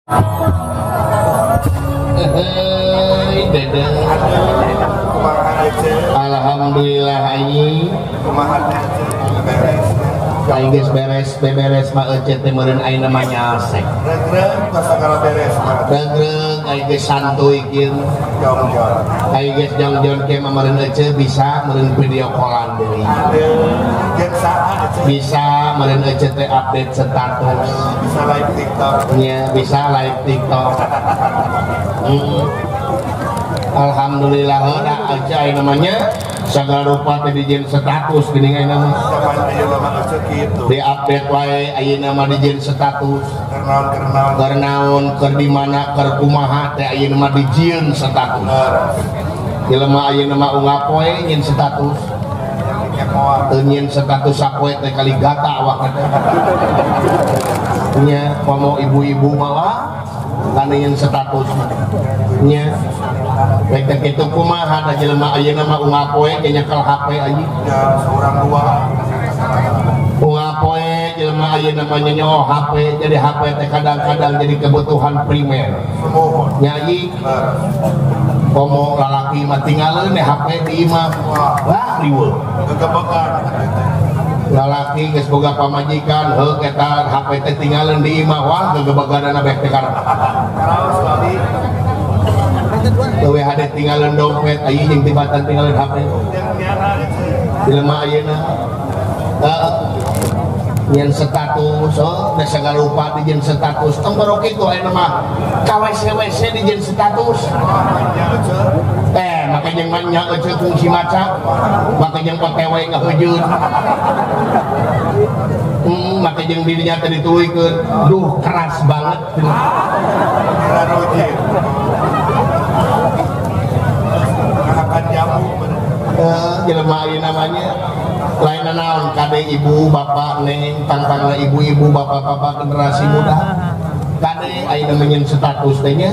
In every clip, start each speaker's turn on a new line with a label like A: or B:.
A: Dede. Alhamdulillah ayi. Aing geus beres mah ecet teh meureun ayeuna mah nyasek.
B: Regreg pas sagala beres mah.
A: Regreg aing geus santuy kieu.
B: Jong-jong.
A: Aing geus jong-jong ke mah meureun ecet bisa meureun video callan deui.
B: Jeung saha ecet
A: Bisa meureun ecet teh update status.
B: bisa live TikTok.
A: Nya bisa live TikTok. Alhamdulillah da aja namanya segala rupa teh dijieun status geuning ayeuna mah.
B: Zaman ayeuna mah ecet kitu.
A: Di update wae ayeuna mah dijieun status.
B: Kernaon-kernaon.
A: Keur naon keur di mana keur kumaha teh ayeuna mah dijieun status. Jelema ayeuna mah ungap poe nyieun status. Teu nyieun status sapoe teh kali gata awak teh. Nya pomo ibu-ibu mah kana nyieun status nya. Baik teh kitu kumaha da jelema ayeuna mah ungap poe nya nyekel HP aji.
B: Ya seorang dua.
A: Ungap poe jelema ayeuna mah nyoho HP jadi HP teh kadang-kadang jadi kebutuhan primer.
B: Semohon.
A: Nyanyi komo lalaki mah tinggalin HP di imah wah riweuh
B: Gegebekan.
A: lalaki geus boga pamajikan heuh eta HP teh tinggalin di imah wah gegebeganana bek teh karep
B: Karaos kali.
A: teu we hade tinggalin dompet aya jeung tibatan tinggalin HP
B: Jeung nyana ecet.
A: jelema ayeuna nyen status da segala rupa dijieun status tong baru kitu ayeuna mah ka WC dijieun status
B: Ya ecet.
A: make jeung nya eceu fungsi maca make jeung OTW ngahejeun make jeung dirinya teh dituluykeun duh keras banget
B: Kira rojin. Akan jamu.
A: jelema ieu namanya lain naon kade ibu bapak neng tangtangna ibu-ibu bapak-bapak generasi muda kade ayeuna menyen status teh nya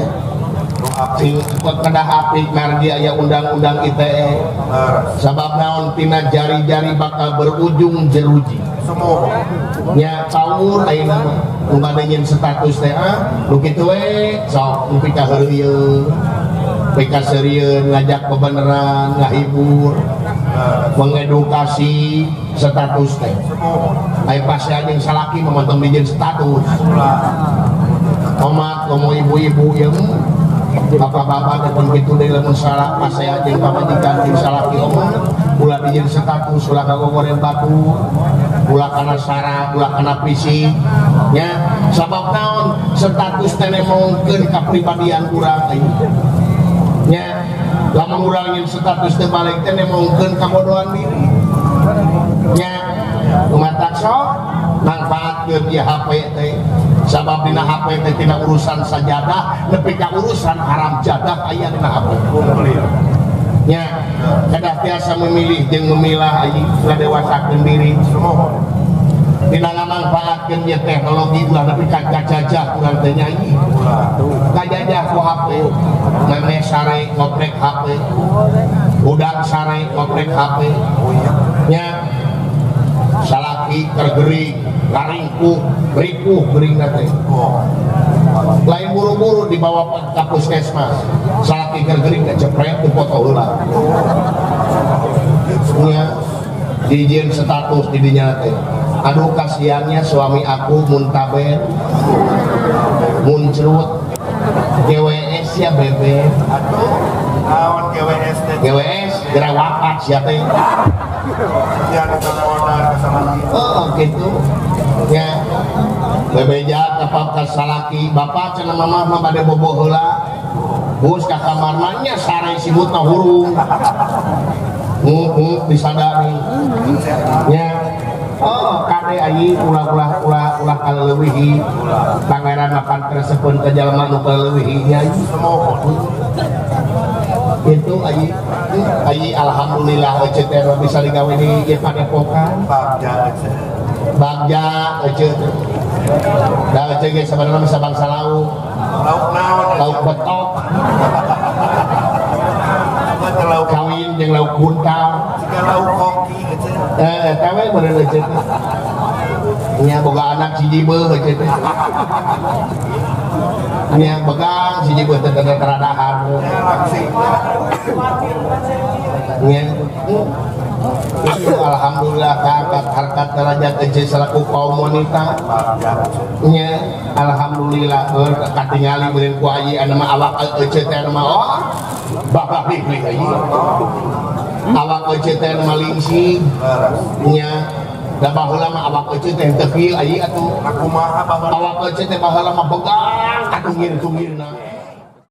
A: sing kedah api margi aya undang-undang ITE sabab naon tina jari-jari bakal berujung jeruji
B: Semohon.
A: nya caur ayeuna mah mun bade nyen status teh nu kitu we sok nepi ka heureuy pika serius ngajak kebenaran ngahibur mengedukasi status teh aya pasti anjing salaki memantong dijieun status omat komo ibu-ibu yang bapak-bapak datang gitu dari lamun salah pas saya jeung pamajikan jeung salaki omat ulah dijieun status ulah kagogoreng batu ulah kana sarah ulah kana fisik nya sabab naon status teh nemongkeun kapribadian urang nya lamun urang nyeun status teh balik teh nemongkeun kabodohan diri nya kumaha sok manfaatkeun ieu HP teh sabab dina HP teh tina urusan sajadah nepi ka urusan haram jadah aya dina HP nya kadah tiasa memilih jeung memilah aya ngadewasakeun diri semohon dina ngamanfaatkeun ieu teknologi ulah nepi ka jajah urang teh nyanyi kajajah ku HP meme sare ngoprek HP budak sare ngoprek HP nya salaki kergering ngaringkuh ripuh geuring teh lain buru-buru dibawa ka puskesmas salaki kergering cepret dipoto heula nya dijieun status di dinya teh aduh kasihannya suami aku muntaben muncrut GWS ya bebe
B: Aduh, naon GWS teh.
A: GWS geura wafat sia teh
B: Ya diteleponan ke salaki.
A: oh gitu ya bebeja kapal ka salaki bapak cenah mamah mah bade bobo heula bus ka kamar nya sare sibutna hurung disadari nya oh kade ayi ulah kaleuwihi pangeran mapan tersebut ke jalma nu kaleuwihi nya
B: Semohon.
A: itu ayi alhamdulillah ecet bisa digawe di ieu padepokan
B: Bagja ecet.
A: bagja ecet da ecet ge sabarana bisa bangsa lauk
B: Lauk naon?
A: lauk betok
B: Apa teh lauk?
A: kawin jeung lauk buntal
B: Jika lauk koki ecet.
A: tawe bener ecet nya boga anak hiji beuh ecet nya pegang si jibu teu teradahan
B: Ya laksi.
A: nya itu alhamdulillah kakak harkat derajat ece selaku kaum wanita nya alhamdulillah katingali beureun ku ayi anu mah awak ece teh mah oh bapak bibli ayi awak ece teh mah lingsi nya da baheula mah awak ece teh teu fil ayi atuh
B: Aku mah baheula
A: awak ece teh baheula mah begang ka tunggir-tunggirna